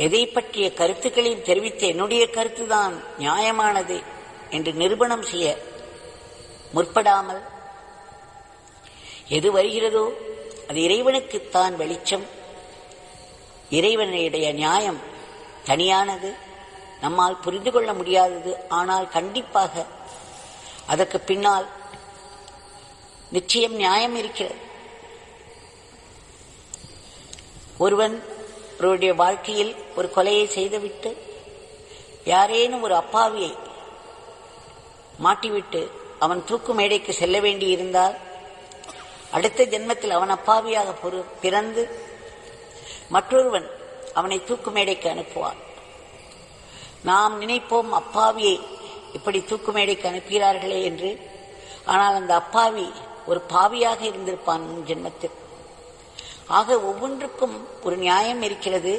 எதை பற்றிய கருத்துக்களையும் தெரிவித்த என்னுடைய கருத்துதான் நியாயமானது என்று நிரூபணம் செய்ய முற்படாமல் எது வருகிறதோ அது இறைவனுக்குத்தான் வெளிச்சம், இறைவனுடைய நியாயம் தனியானது, நம்மால் புரிந்து கொள்ள முடியாதது. ஆனால் கண்டிப்பாக அதற்கு பின்னால் நிச்சயம் நியாயம் இருக்கிறது. ஒருவருடைய வாழ்க்கையில் ஒரு கொலையை செய்துவிட்டு யாரேனும் ஒரு அப்பாவியை மாட்டிவிட்டு அவன் தூக்கு மேடைக்கு செல்ல வேண்டியிருந்தால் அடுத்த ஜென்மத்தில் அவன் அப்பாவியாக பிறந்து மற்றொருவன் அவனை தூக்கு மேடைக்கு அனுப்புவான். நாம் நினைப்போம் அப்பாவியை இப்படி தூக்கு மேடைக்கு அனுப்புகிறார்களே என்று. ஆனால் அந்த அப்பாவி ஒரு பாவியாக இருந்திருப்பான் ஜென்மத்தில். ஆக ஒவ்வொன்றுக்கும் ஒரு நியாயம் இருக்கிறது.